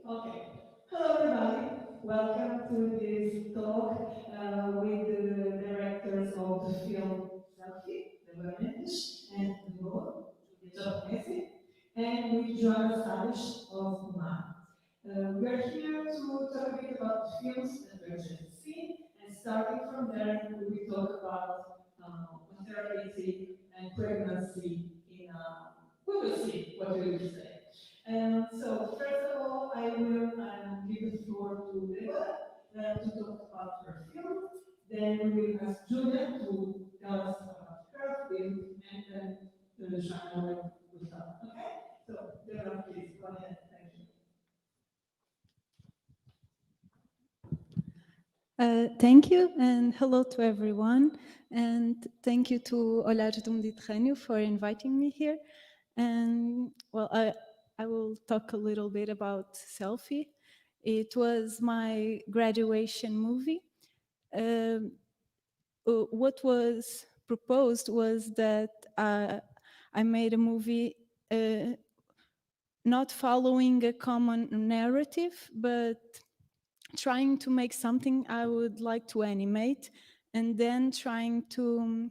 Okay. Hello, everybody. Welcome to this talk with the directors of the film CELLFIE, Gravidez, and Talvez, and with Joana Salles of UMA. We are here to talk a bit about the films that we have just seen, and starting from there, we will talk about maternity and pregnancy in we will see what we will say. So first of all, I will give the floor to Deborah to talk about her film. Then we will ask Julia to tell us about her film, and then the channel will come. Okay? So Deborah, please go ahead. Thank you. Thank you, and hello to everyone. And thank you to Olhares do Mediterrâneo for inviting me here. And well, I will talk a little bit about CELLFIE. It was my graduation movie. What was proposed was that I made a movie not following a common narrative, but trying to make something I would like to animate, and then trying to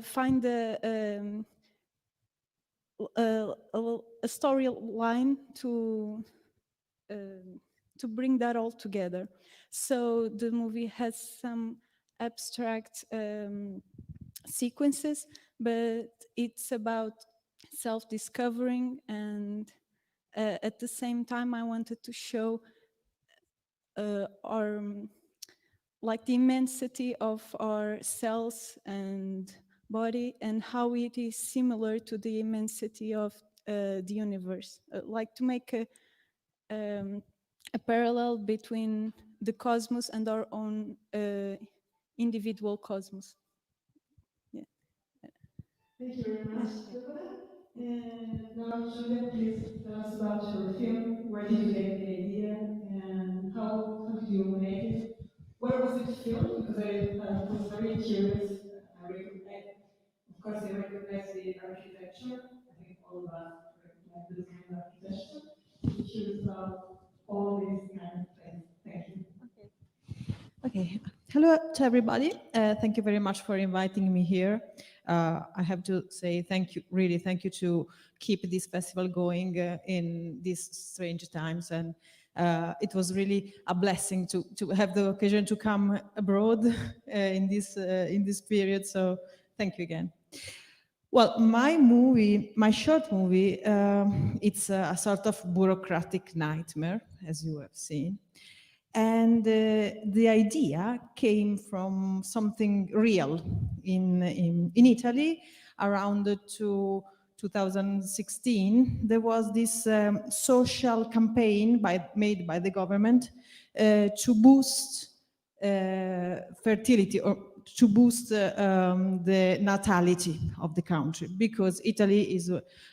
find a storyline to bring that all together. So the movie has some abstract sequences, but it's about self-discovering, and at the same time I wanted to show our like the immensity of our cells and body, and how it is similar to the immensity of the universe. Like to make a parallel between the cosmos and our own individual cosmos. Yeah. Thank you very much, Deborah. And now, Julia, please tell us about your film. Where did you get the idea, and how did you make it? Where was it filmed? Because I was very curious. I recognize, of course, I recognize the architecture. I think all of us recognize this kind of architecture. I'm curious about all these kind of things. Thank you. Okay. Hello to everybody. Thank you very much for inviting me here. I have to say thank you, really thank you to keep this festival going in these strange times. And it was really a blessing to have the occasion to come abroad in this period. So thank you again. Well, my short movie, it's a sort of bureaucratic nightmare, as you have seen. And the idea came from something real in Italy around 2016. There was this social campaign made by the government to boost fertility, or to boost the natality of the country, because Italy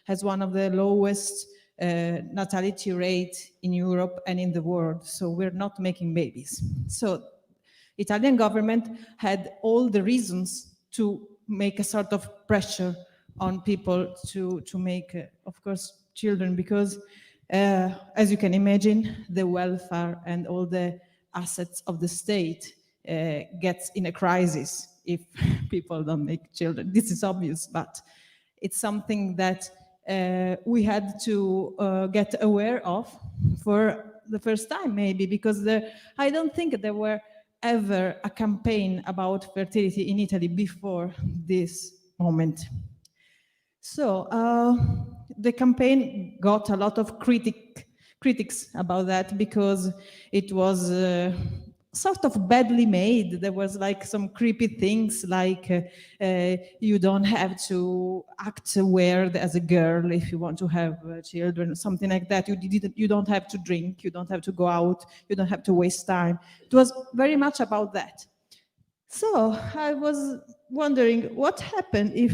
has one of the lowest natality rate in Europe and in the world, so we're not making babies. So Italian government had all the reasons to make a sort of pressure on people to make, of course, children, because as you can imagine, the welfare and all the assets of the state gets in a crisis if people don't make children. This is obvious, but it's something that we had to get aware of for the first time, maybe, because I don't think there were ever a campaign about fertility in Italy before this moment. So the campaign got a lot of critics about that, because it was sort of badly made. There was like some creepy things like you don't have to act weird as a girl if you want to have children, something like that. You don't have to drink, you don't have to go out, you don't have to waste time. It was very much about that. So I was wondering what happened if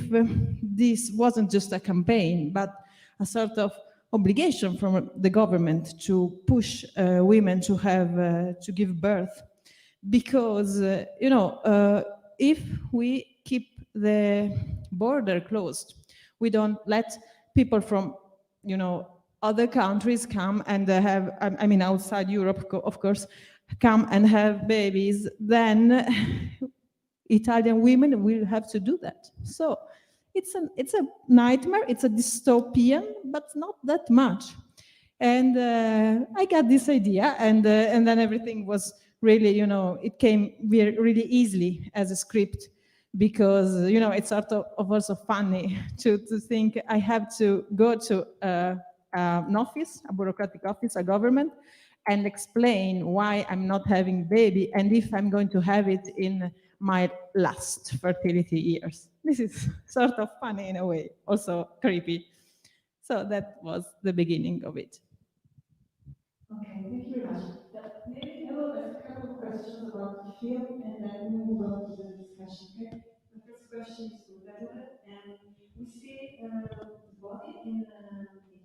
this wasn't just a campaign, but a sort of obligation from the government to push women to give birth, because if we keep the border closed, we don't let people from other countries come and have, I mean, outside Europe, of course, come and have babies, then Italian women will have to do that. So it's a nightmare, it's a dystopian, but not that much. And I got this idea, and then everything was really, it came really easily as a script, because it's sort of also funny to think I have to go to an office, a bureaucratic office, a government, and explain why I'm not having baby and if I'm going to have it in my last fertility years. This is sort of funny in a way, also creepy. So that was the beginning of it. Okay, thank you very much. Maybe I will ask a couple of questions about the film and then we move on to the discussion. Okay? The first question is to Deborah, and we see the body in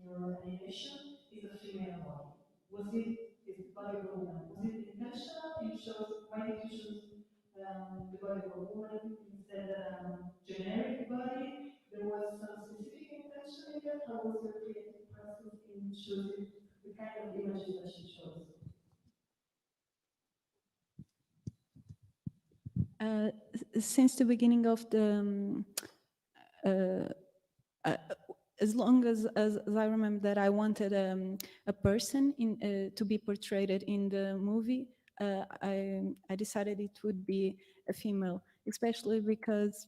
your animation is a female body. Is the body of a woman? Was it intentional? Why did you choose the body of a woman instead of generic body? There was some specific intention in that. How was your creative process in choosing the kind of images that she chose? Since the beginning of uh, uh, as long as I remember that I wanted a person to be portrayed in the movie, I decided it would be a female, especially because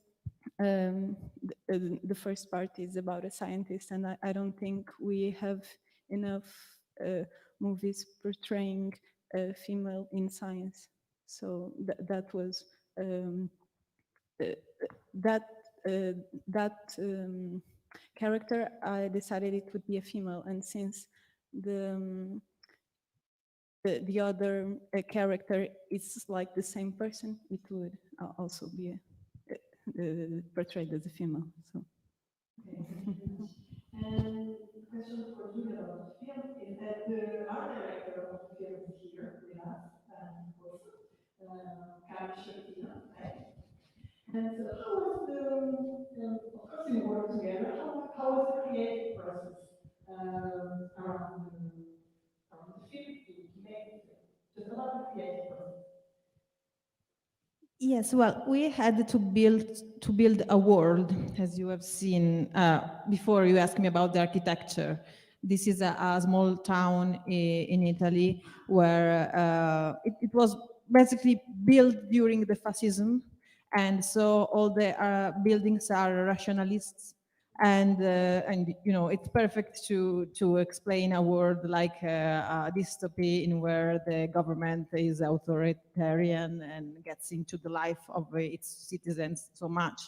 the first part is about a scientist, and I don't think we have enough movies portraying a female in science. So that was uh, that that character. I decided it would be a female, and since the the other character is like the same person, it would also be portrayed as a female. So. Okay, thank you very much. And the question for Julia about the film is that the art director of the film is here with us, Conversa, Carlos Shortino, right? And so how was of course you work together, how was the creative process around the film to make the film? Just about the creative process. Yes, well, we had to build a world, as you have seen before. You asked me about the architecture. This is a small town in Italy where it was basically built during the fascism, and so all the buildings are rationalists, and it's perfect to explain a world like a dystopy in where the government is authoritarian and gets into the life of its citizens so much.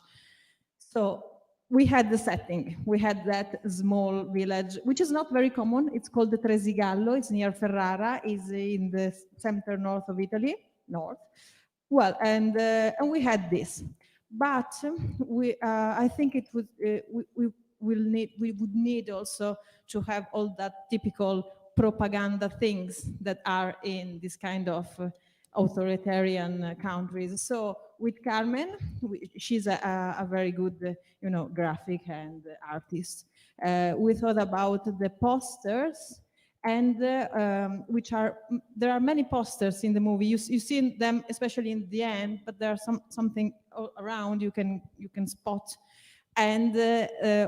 So we had the setting. We had that small village, which is not very common. It's called the Tresigallo. It's near Ferrara. Is in the center north of Italy. North. Well, and we had this, but I think it would we would need also to have all that typical propaganda things that are in this kind of authoritarian countries. So with Carmen, she's a very good graphic and artist. We thought about the posters, and which are there are many posters in the movie. You see them especially in the end, but there are something all around you can spot, and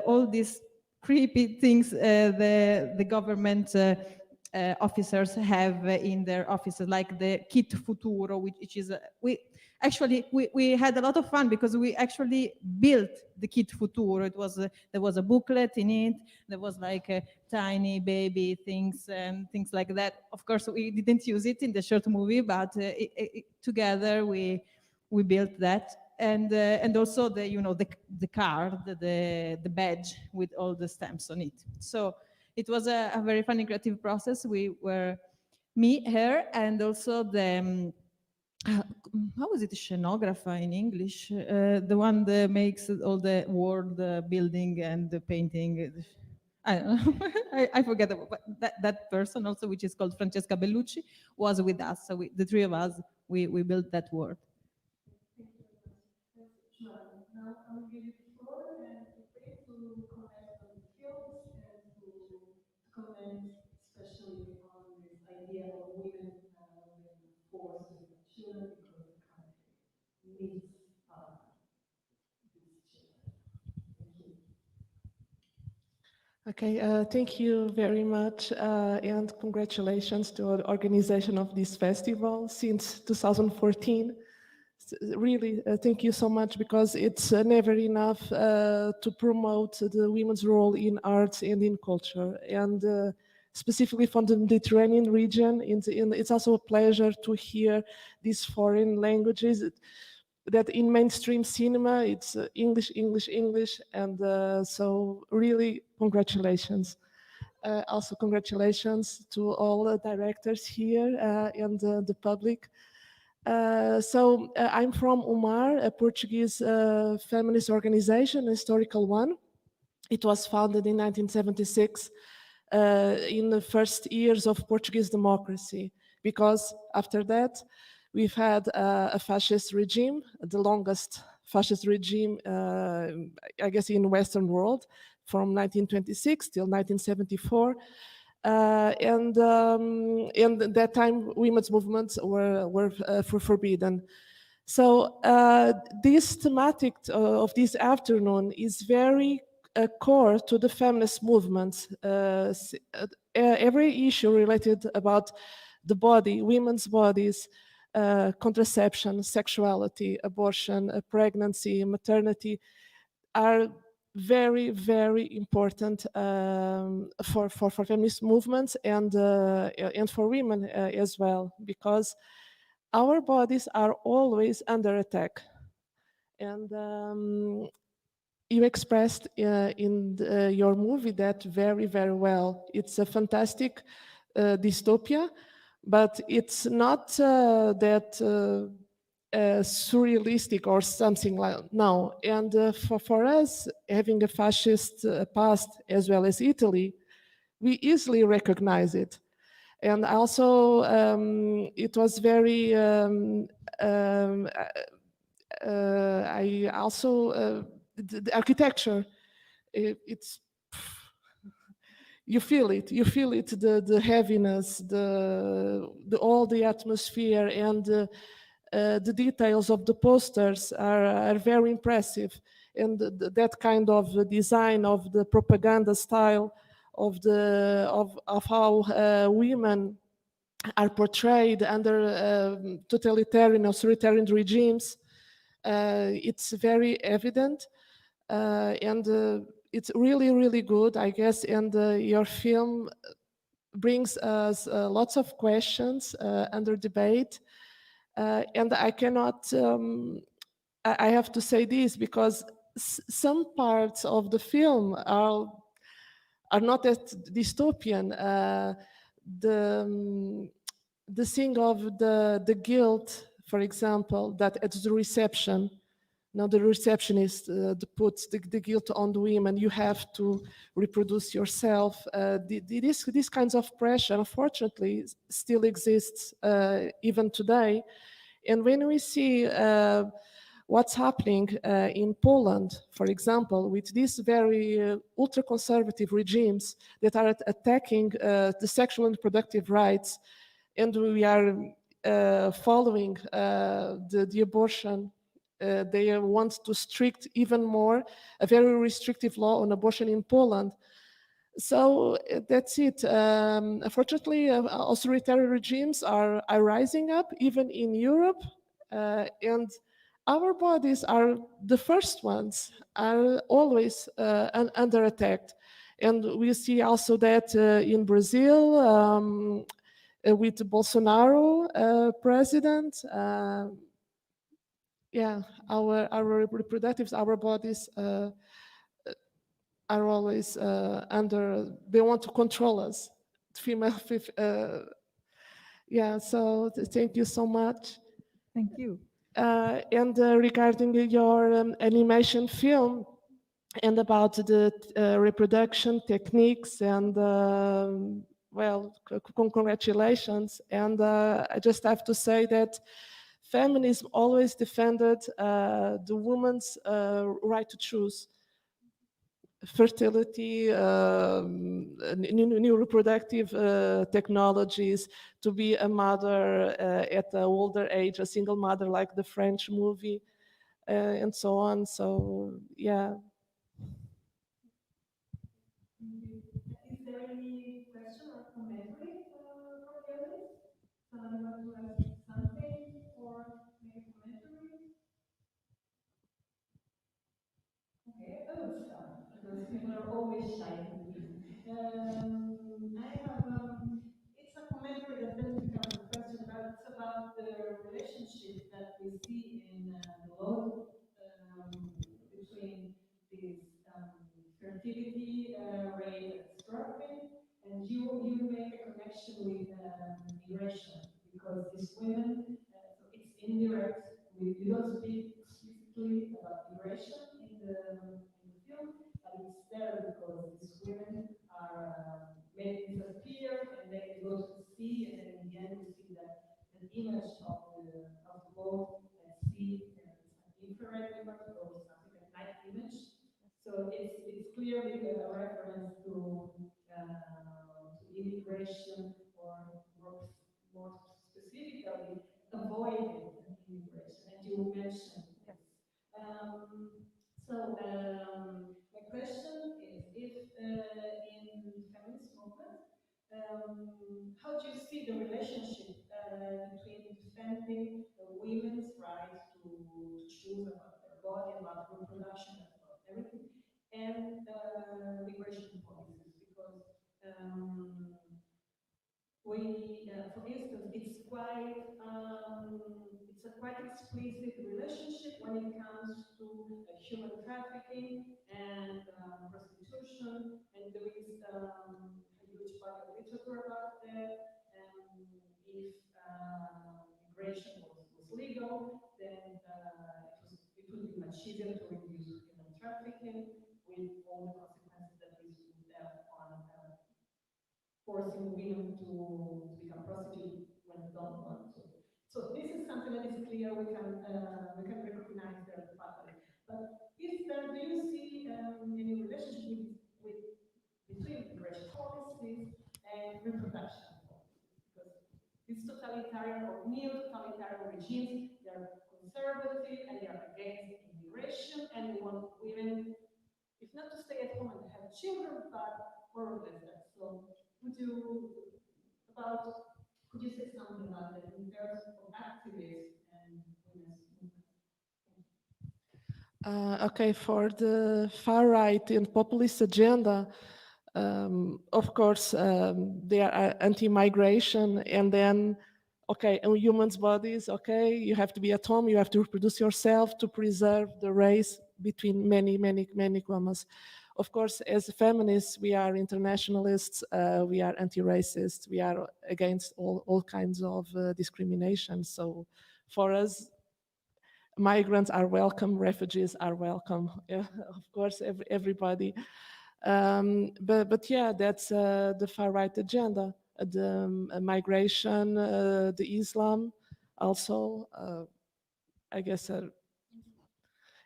all these creepy things the government officers have in their offices, like the kit futuro, which is we had a lot of fun because we actually built the kit futuro. There was a booklet in it. There was like tiny baby things and things like that. Of course, we didn't use it in the short movie, but together we built that, and also the card, the badge with all the stamps on it. So it was a very funny creative process. We were me, her, and also the how was it, scenographer in English? The one that makes all the world building and the painting. I don't know. I forget about, but that person also, which is called Francesca Bellucci, was with us. So the three of us, we built that world. Thank you very much. Joanna, now I will give you the floor and feel free to comment on the films and to Okay, thank you very much, and congratulations to the organization of this festival since 2014. Really, thank you so much because it's never enough to promote the women's role in arts and in culture. And specifically from the Mediterranean region, it's also a pleasure to hear these foreign languages that in mainstream cinema, it's English, English, English. And so really, congratulations. Also, congratulations to all the directors here and the public. I'm from UMAR, a Portuguese feminist organization, a historical one. It was founded in 1976 in the first years of Portuguese democracy, because after that we've had a fascist regime, the longest fascist regime, I guess, in Western world, from 1926 till 1974. And at that time, women's movements were forbidden. So this thematic of this afternoon is very core to the feminist movement. Every issue related about the body, women's bodies, contraception, sexuality, abortion, pregnancy, maternity, are very, very important for feminist movements and for women as well, because our bodies are always under attack. And you expressed in your movie that very, very well. It's a fantastic dystopia, but it's not that surrealistic or something like no. And for us, having a fascist past as well as Italy, we easily recognize it. And also, it was very. I also the architecture. It's you feel it. You feel it. The heaviness, the all the atmosphere, and the details of the posters are very impressive. And that kind of design of the propaganda style of how women are portrayed under totalitarian or authoritarian regimes, it's very evident, and it's really, really good, I guess. And your film brings us lots of questions under debate, and I cannot. I have to say this because some parts of the film are not that dystopian. The thing of the guilt, for example, that at the reception, now the receptionist puts the guilt on the women. You have to reproduce yourself. These kinds of pressure, unfortunately, still exists even today. And when we see what's happening in Poland, for example, with these very ultra-conservative regimes that are attacking the sexual and reproductive rights, and we are following the abortion. They want to strict even more, a very restrictive law on abortion in Poland. So that's it. Unfortunately, authoritarian regimes are rising up, even in Europe, and our bodies are the first ones, are always under attack. And we see also that in Brazil, with the Bolsonaro president, yeah, our reproductives, our bodies are always under. They want to control us, female. Yeah. So thank you so much. Thank you. And regarding your animation film and about the reproduction techniques, and well, congratulations. And I just have to say that feminism always defended the woman's right to choose fertility, new reproductive technologies, to be a mother at an older age, a single mother like the French movie, and so on. So, yeah. Is there any question or commentary for the audience? Someone want to ask something or make a commentary? Okay, I will start because people are always shy to me. I have it's a commentary that then becomes a question, but it's about the relationship that we see in the law between this fertility rate that's dropping, and you make a connection with migration because these women, so it's indirect. We don't speak explicitly about migration in the film, but it's there because these women are made disappear and then they go to the sea, and then in the end we see that an image of the boat and sea, and it's an infrared image or something like night image. So it's clearly a reference to immigration or more specifically avoiding immigration, and you mentioned this. My question is, if in feminist movement, how do you see the relationship between defending women's right to choose about their body, about reproduction, about everything, and migration policies? Because for instance, it's a quite explicit relationship when it comes to human trafficking and prostitution, and there is a huge part of literature about that. If migration was legal, then it would be much easier to reduce human trafficking with all the consequences that this would have on forcing women to become prostitutes when they don't want to. So this is something that is clear. We can recognize their pattern. But is there, do you see any relationship between immigration policies and reproduction policies? Because these totalitarian or neo-totalitarian regimes, they are conservative and they are against immigration, and they want women, if not to stay at home and have children, but more or less that. So would you could you say something about that in terms of activists and women's movement? Okay, for the far right and populist agenda, of course, they are anti-migration, and then, okay, in humans' bodies, okay, you have to be at home, you have to reproduce yourself to preserve the race between many, many, many commas. Of course, as feminists, we are internationalists, we are anti-racist, we are against all kinds of discrimination. So for us, migrants are welcome, refugees are welcome. Yeah, of course, everybody. But yeah, that's the far right agenda. The migration, the Islam, also, I guess.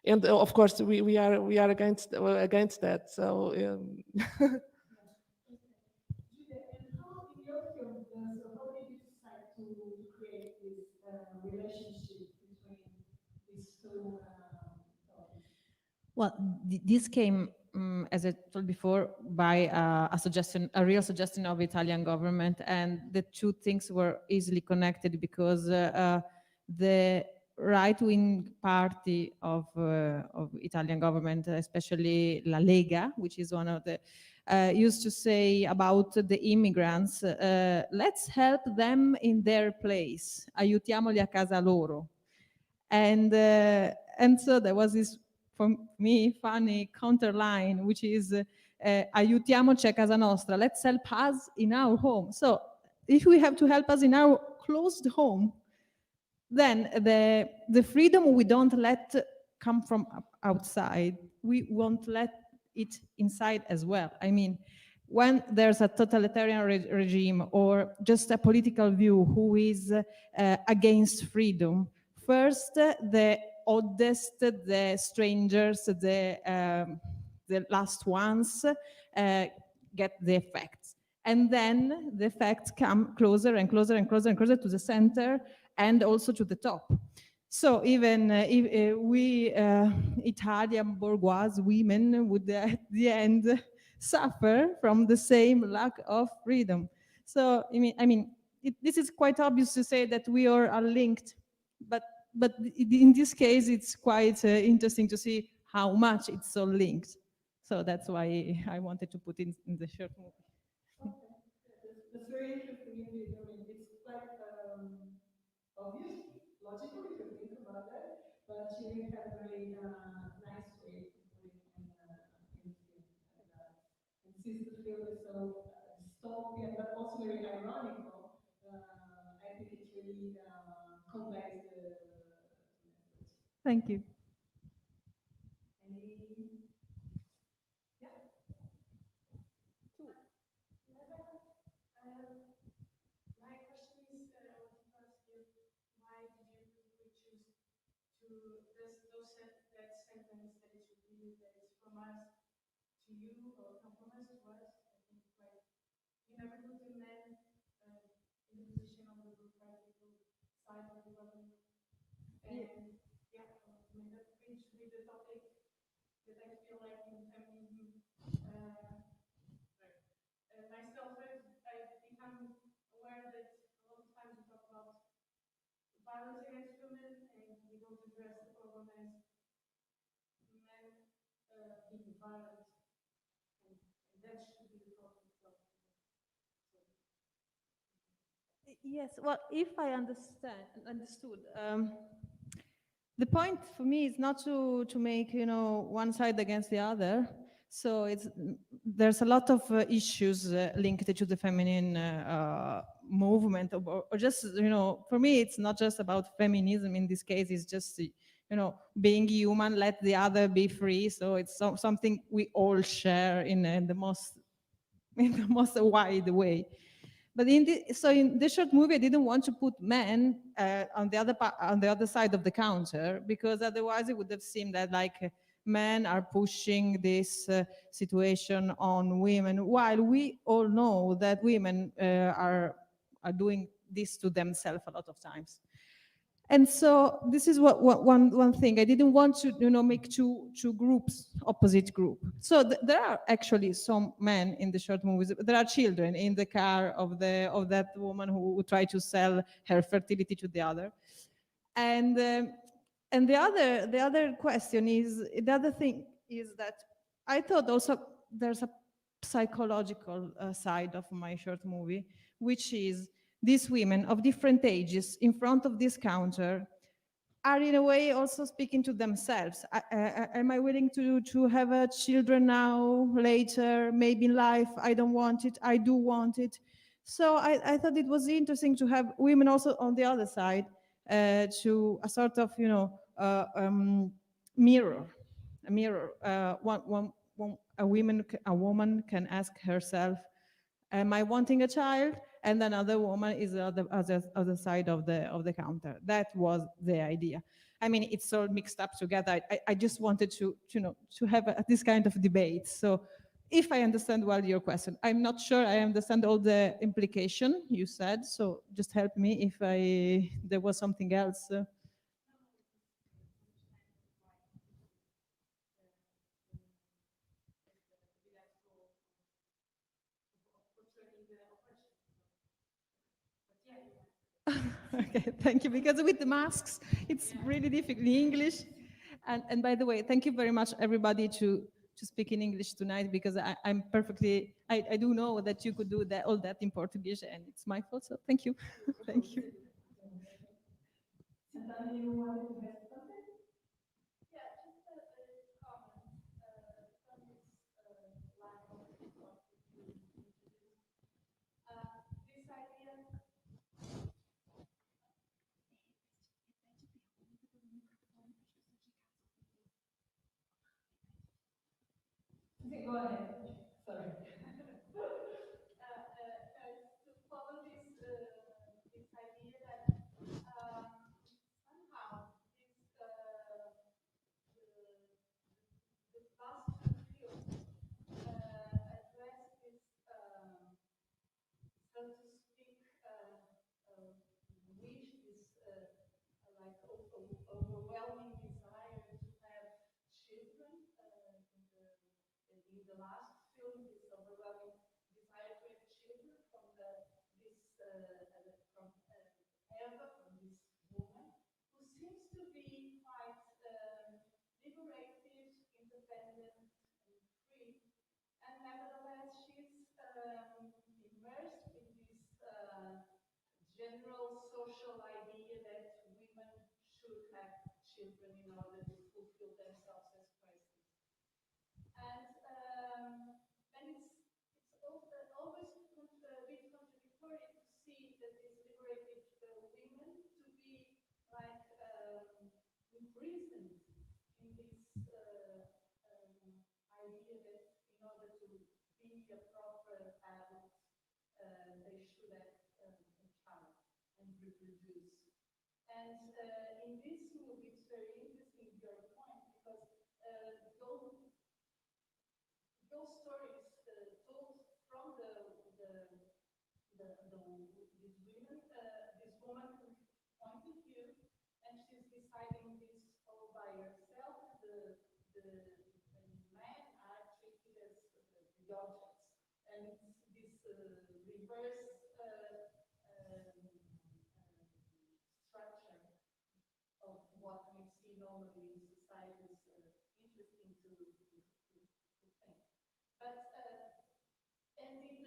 And of course, we are against that. So. Julia, and how in your film, so how did you decide to create this relationship between these two topics? Well, this came, as I told before, by a real suggestion of Italian government, and the two things were easily connected because the right-wing party of Italian government, especially La Lega, which is one of the, used to say about the immigrants, let's help them in their place, aiutiamoli a casa loro. And so there was this, for me, funny counterline, which is aiutiamoci a casa nostra, let's help us in our home. So if we have to help us in our closed home, then the freedom we don't let come from outside, we won't let it inside as well. I mean, when there's a totalitarian regime or just a political view who is against freedom, first, the oddest, the strangers, the last ones get the effects. And then the effects come closer and closer and closer and closer to the center and also to the top. So even if we Italian bourgeois women would at the end suffer from the same lack of freedom. So this is quite obvious to say that we are linked, but in this case, it's quite interesting to see how much it's so linked. So that's why I wanted to put in the short movie. That's very interesting indeed. I mean, it's quite obvious, logical if you think about that, but you have a very nice way to put it in film. And since the film is so dystopian, but also very ironical, I think it really conveys the message. Thank you. Any, yeah? My question is, I want to ask you, why did you choose to those that sentence that it should be that it's from us to you or from us to us? I think like you never put the men in the position of the group right people side of the woman. And yeah, I mean that brings me the topic that I feel like in feminism. Myself, I've become aware that a lot of times we talk about violence against women and we don't address the problem as men being violent, and that should be the problem as well. Yes, well, if I understood, the point for me is not to make one side against the other. So there's a lot of issues linked to the feminine movement, or just for me it's not just about feminism in this case. It's just being human, let the other be free. So it's something we all share in the most wide way. But in this short movie, I didn't want to put men on the other side of the counter, because otherwise it would have seemed that like men are pushing this situation on women, while we all know that women are doing this to themselves a lot of times. And so this is one thing. I didn't want to make two groups, opposite group. So there are actually some men in the short movies. There are children in the car of that woman who tried to sell her fertility to the other. And the other question is, the other thing is that I thought also there's a psychological side of my short movie, which is these women of different ages in front of this counter are in a way also speaking to themselves. Am I willing to have children now, later, maybe in life? I don't want it. I do want it. So I thought it was interesting to have women also on the other side, to a sort of mirror, a mirror. A woman can ask herself, am I wanting a child? And another woman is the other side of the counter. That was the idea. I mean, it's all mixed up together. I just wanted to have this kind of debate. So if I understand well your question, I'm not sure I understand all the implication you said. So just help me if there was something else. Okay, thank you. Because with the masks, it's really difficult in English. And by the way, thank you very much, everybody, to speak in English tonight, because I'm perfectly, I do know that you could do all that in Portuguese, and it's my fault. So thank you. Thank you. Santana, you wanted to ask something? Yeah, just a comment from this lack of what you introduced. This idea. Okay, go ahead. Sorry. To follow this idea that somehow this children in order to fulfill themselves as persons. And it's also always a bit contradictory to see that these liberated women to be like imprisoned in this idea that in order to be a proper adult, they should have a child and reproduce. And in this movie, it's very interesting your point because those stories told from these women, this woman point of view, and she's deciding this all by herself. The men are treated as the objects, and it's this reverse structure of what we see normally in society is interesting to think. But and in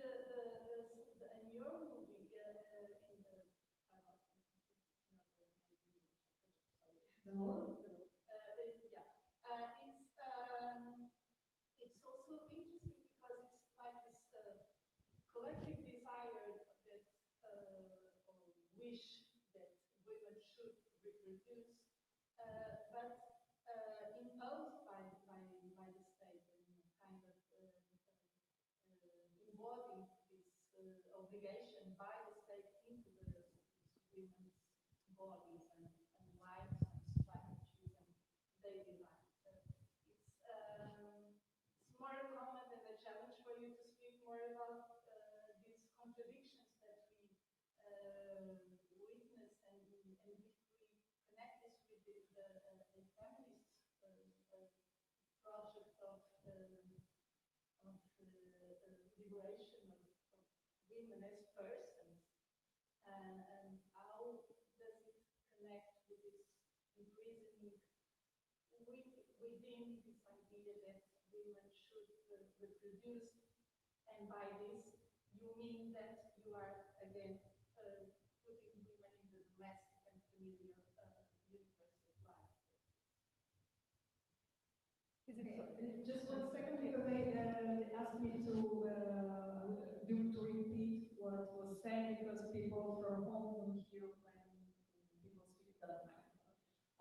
in your movie, in the it's also interesting because it's like this collective desire that or wish that women should reproduce, but imposed by the state and kind of embodied this obligation by the state into the women's bodies and lives and strategies and daily life. It's more a comment and a challenge for you to speak more about these contradictions that we witness and if we connect this with the feminist project of liberation of women as persons, and how does it connect with this imprisoning within this idea that women should reproduce, and by this you mean that you are again putting women in the domestic and familiar universe of life. Just 1 second, because they asked me to repeat what was said, because people from home don't hear when people speak that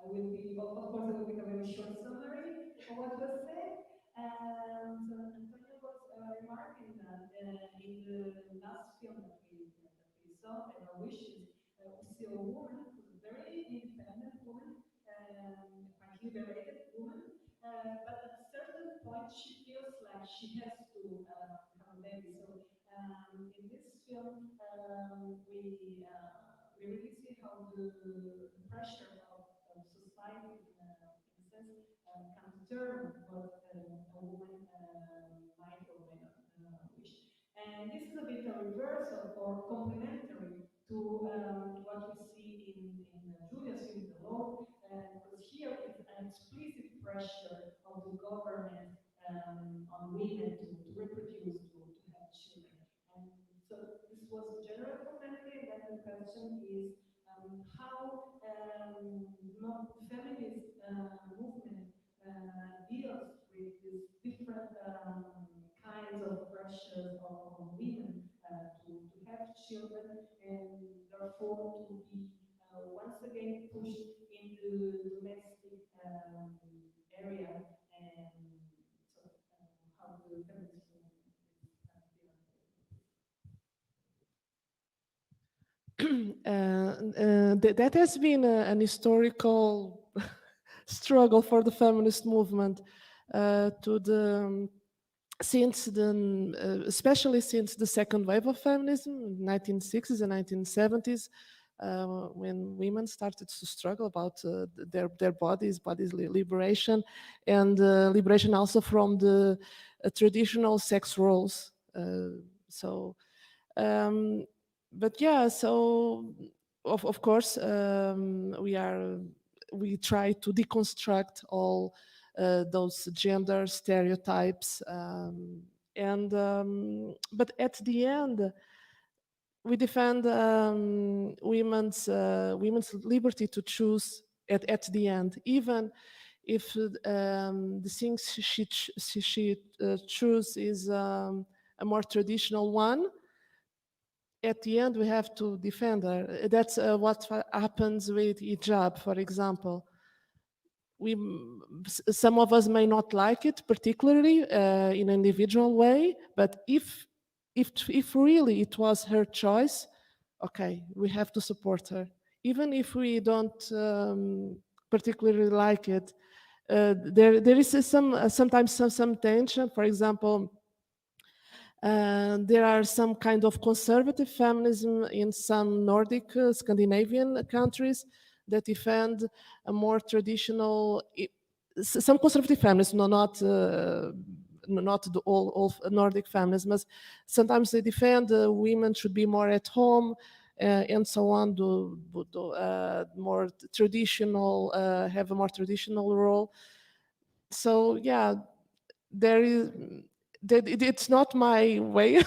I will be, of course, I will make a very short summary of what was said. And Antonio was remarking that in the last film that we saw, EVA WISHES, we see a woman who's a very independent woman, a liberated woman, but at a certain point she feels like she has to have a baby. So in this film, we really see how the pressure of society, in a sense, can determine what a woman might or may not wish. And this is a bit a reverse or complementary to what we see in Julia's film, The Law, because here it's an explicit pressure of the government on women to reproduce, to have children. And so this was a general commentary, and then the question is how feminist movement deals with these different kinds of pressures on women to have children, and therefore to be once again pushed into the domestic area, and so how the feminist movement is dealing with That has been an historical struggle for the feminist movement to the since the especially since the second wave of feminism, 1960s and 1970s, when women started to struggle about their bodies liberation, and liberation also from the traditional sex roles. But yeah, so of course we try to deconstruct all those gender stereotypes, but at the end we defend women's liberty to choose at the end, even if the things she choose is a more traditional one. At the end, we have to defend her. That's what happens with hijab, for example. Some of us may not like it particularly in an individual way, but if really it was her choice, okay, we have to support her, even if we don't particularly like it. There is sometimes some tension. For example, there are some kind of conservative feminism in some Nordic, Scandinavian countries that defend a more traditional, some conservative feminism, no, not the all Nordic feminism, but sometimes they defend women should be more at home and so on, more traditional, have a more traditional role. So yeah, there is it's not my way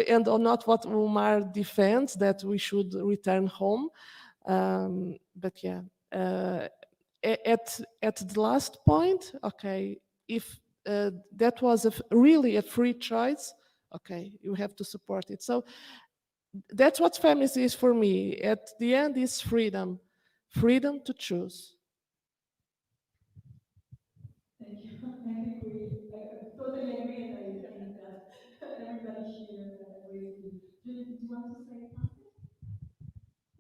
and or not what Umar defends, that we should return home, but yeah, at the last point, okay, if that was really a free choice, okay, you have to support it. So that's what feminism is for me. At the end is freedom to choose. Thank you. I think we totally agree, and I think that everybody here agrees with you. Julie, did you want to say something?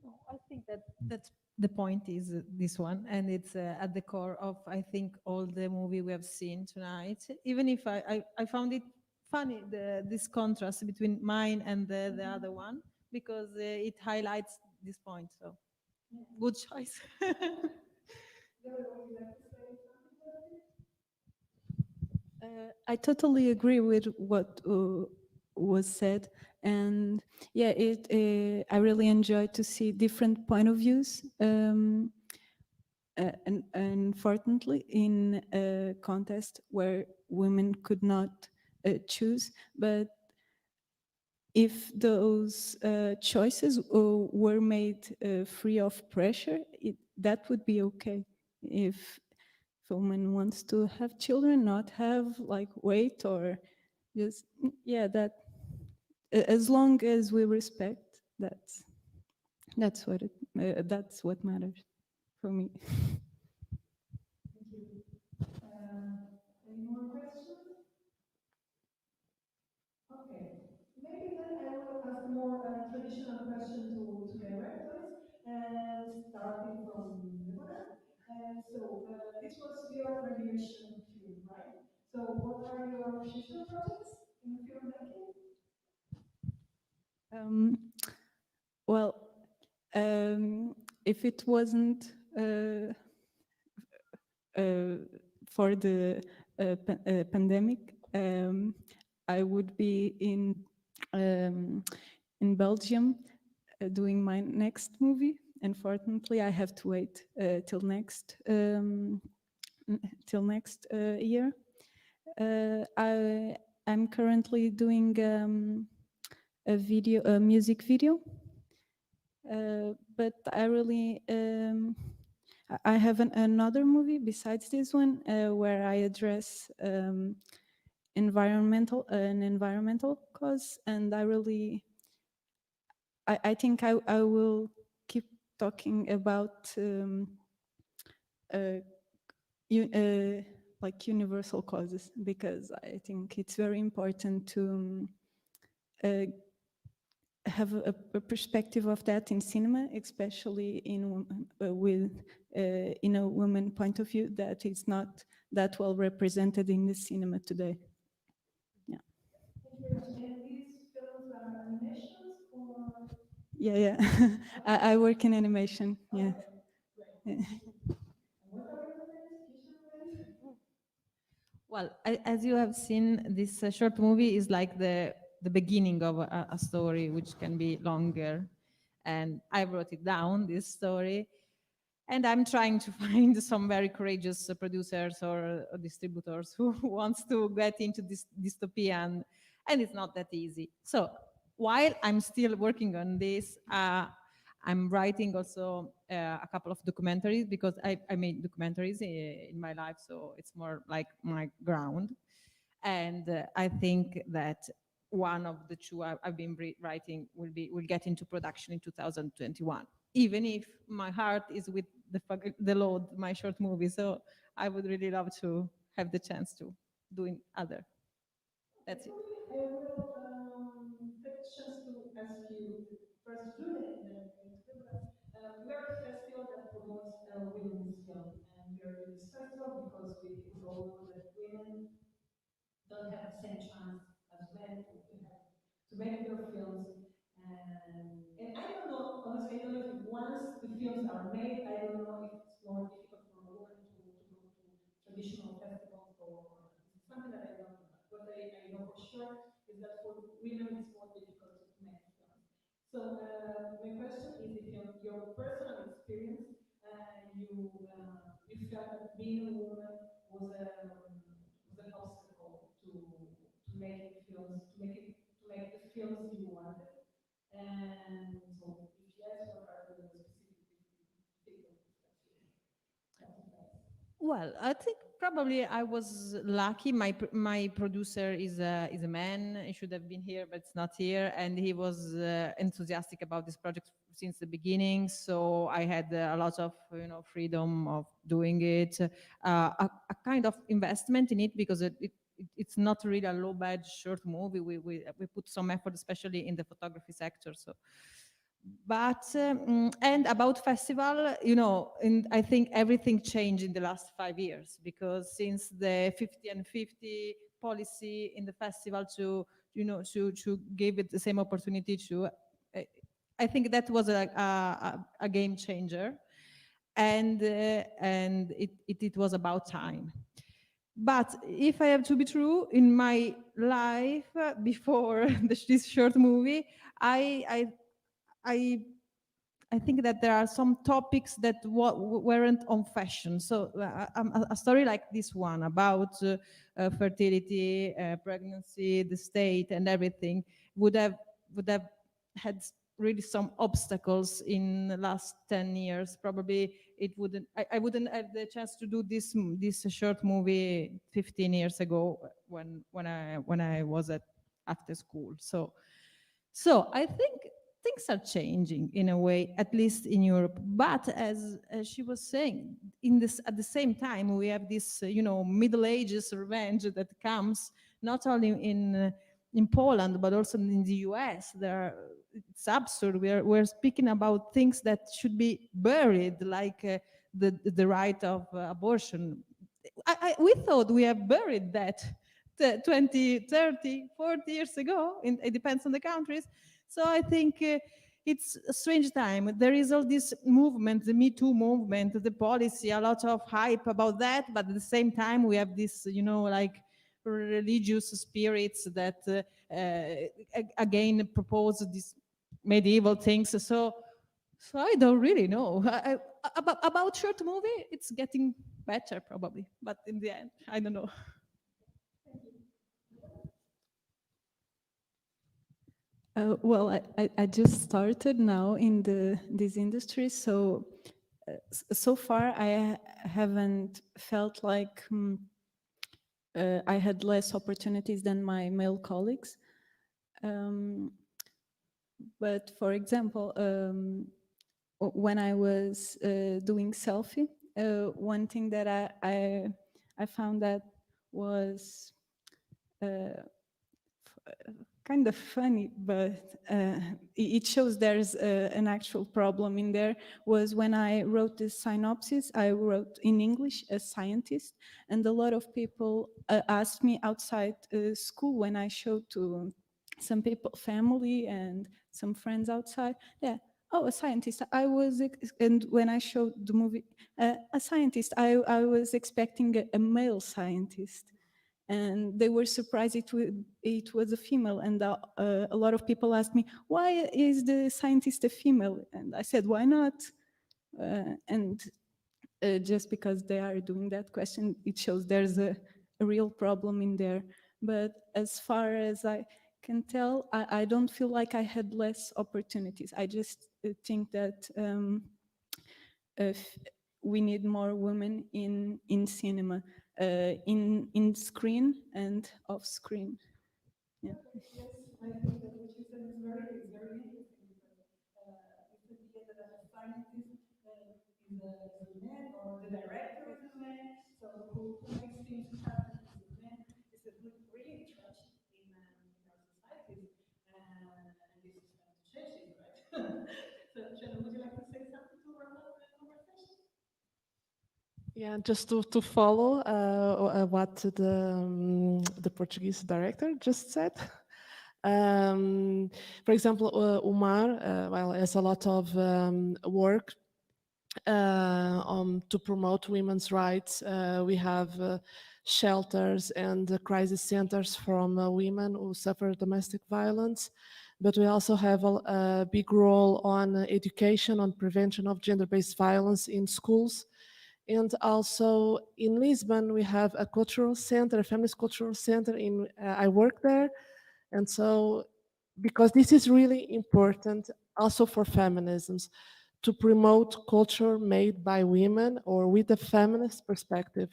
No, I think that's the point is this one, and it's at the core of, I think, all the movie we have seen tonight. Even if I found it funny, this contrast between mine and the other one, because it highlights this point. So, good choice. I totally agree with what was said, and yeah, I really enjoy to see different point of views. And unfortunately, in a contest where women could not choose, but if those choices were made free of pressure, that would be okay. If a woman wants to have children, not have like weight or just, yeah, that as long as we respect, that's what matters for me. Thank you. Any more questions? Okay. Maybe then I will ask a more traditional question to directors, starting from Deborah. This was your graduation film, right? So what are your future projects in filmmaking? Um, well, if it wasn't for the pandemic, I would be in Belgium doing my next movie. Unfortunately, I have to wait till next year. I'm currently doing a music video, but I really I have another movie besides this one where I address an environmental cause, and I think I will keep talking about uh, like universal causes, because I think it's very important to uh, have a perspective of that in cinema, especially in a woman point of view that is not that well represented in the cinema today. Yeah. Thank you very much. And these films are animations or? Yeah. I work in animation. Yeah. Okay, great. And what are your plans, future plans? Well, as you have seen, this short movie is like the beginning of a story, which can be longer. And I wrote it down, this story, and I'm trying to find some very courageous producers or distributors who wants to get into this dystopia, and it's not that easy. So while I'm still working on this, I'm writing also a couple of documentaries because I made documentaries in my life, so it's more like my ground. And I think that one of the two I've been writing will get into production in 2021. Even if my heart is with the Lord, my short movie, so I would really love to have the chance to doing other. That's it. I will take the chance to ask you first Julie and then we are a festival that promotes women's film, and we are doing this festival because we all know that women don't have the same chance as men to make their films. And I don't know, honestly, I don't know if once the films are made, I don't know if it's more difficult for a woman to go to traditional festivals or it's something that I don't know. What I know for sure is that for women it's more difficult to make films. So my question is if your personal experience, you felt that being a woman was an obstacle to making films, to make the films you wanted. And so, if yes, what are the specific difficulties that you face? Well, I think probably I was lucky. My producer is a man. He should have been here, but it's not here. And he was enthusiastic about this project since the beginning. So I had a lot of freedom of doing it, a kind of investment in it because it's not really a low budget short movie. We put some effort, especially in the photography sector. So but and about festival, and I think everything changed in the last 5 years because since the 50 and 50 policy in the festival to give it the same opportunity to I think that was a game changer, and it was about time. But if I have to be true, in my life before this short movie, I I I I think that there are some topics that weren't on fashion. So a story like this one about fertility, pregnancy, the state, and everything would have had really some obstacles in the last 10 years. Probably it wouldn't. I wouldn't have the chance to do this short movie 15 years ago when I was at after school. So I think things are changing in a way, at least in Europe. But as she was saying, at the same time, we have this, Middle Ages revenge that comes not only in Poland but also in the US. It's absurd. We're speaking about things that should be buried, like the right of abortion. We thought we have buried that 20, 30, 40 years ago. It depends on the countries. So I think it's a strange time. There is all this movement, the Me Too movement, the policy, a lot of hype about that. But at the same time, we have this, like religious spirits that again propose these medieval things. So I don't really know. About short movie, it's getting better probably. But in the end, I don't know. Well, I just started now in this industry, so so far I haven't felt like I had less opportunities than my male colleagues. But for example, when I was doing CELLFIE, one thing that I found that was kind of funny, but it shows there's an actual problem in there, was when I wrote this synopsis, I wrote in English as scientist, and a lot of people asked me outside school when I showed to some people, family and some friends outside, yeah, oh, a scientist. And when I showed the movie, a scientist, I was expecting a male scientist. And they were surprised it was a female. And a lot of people asked me, why is the scientist a female? And I said, why not? And just because they are doing that question, it shows there's a real problem in there. But as far as I can tell, I don't feel like I had less opportunities. I just think that if we need more women in cinema, in screen and off screen. Yeah. Yes, I think that what you said is very interesting because it's the idea that a scientist is a man or the director is a man, so who makes things happen is a man. It's a really tragic in our societies, and this is time to change it, right? So, Jenna, would you like to say something to wrap up the conversation? Yeah, just to follow what the Portuguese director just said. For example, Umar, well, has a lot of work to promote women's rights. We have shelters and crisis centers from women who suffer domestic violence. But we also have a big role on education, on prevention of gender-based violence in schools. And also in Lisbon, we have a cultural center, a feminist cultural center. I work there. And so, because this is really important also for feminisms, to promote culture made by women or with a feminist perspective.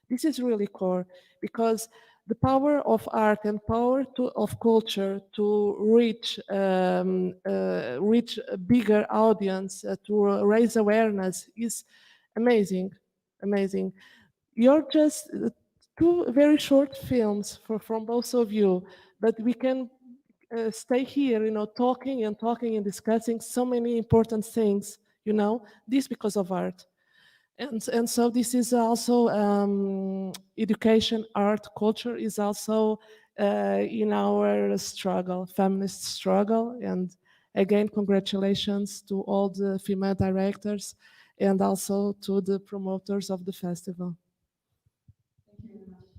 This is really core because the power of art and of culture to reach a bigger audience, to raise awareness is amazing, amazing. You're just two very short films from both of you, but we can stay here, talking and talking and discussing so many important things, this because of art. And so this is also education, art, culture is also in our struggle, feminist struggle. And again, congratulations to all the female directors and also to the promoters of the festival. Thank you very much,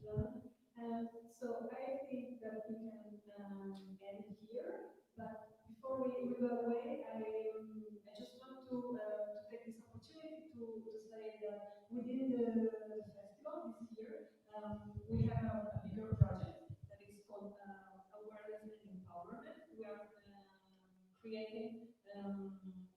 Lana. So I think that we can end here. But before we go away, I just want to take this opportunity to say that within the festival this year, we have a bigger project that is called Awareness and Empowerment. We are creating a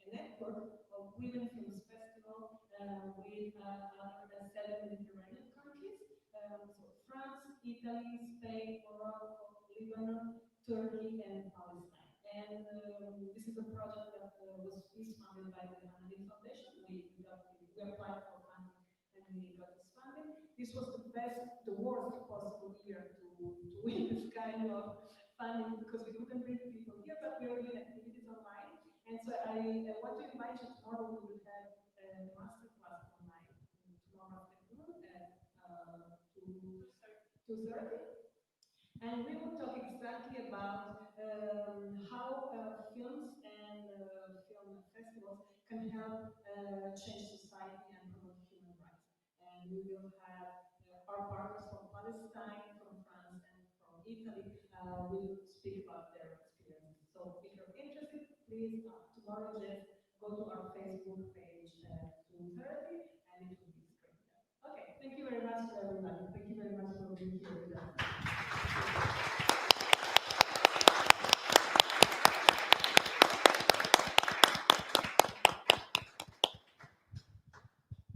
network of women films festival with other 7 Mediterranean countries. So France, Italy, Spain, Morocco, Lebanon, Turkey, and Palestine. And this is a project that is funded by the Anadi Foundation. We applied for funding and we got this funding. This was the worst possible year to win this kind of funding because we couldn't bring people here, but we are doing activities online. And so I want to invite you tomorrow. We will have a master class online tomorrow afternoon at 2:30. And we will talk exactly about how films and film festivals can help change society and promote human rights. And we will have our partners from Palestine, from France, and from Italy will speak about their experiences. So if you're interested, please tomorrow just go to our Facebook page at 2:30 and it will be screened there. Okay, thank you very much to everybody. Thank you very much.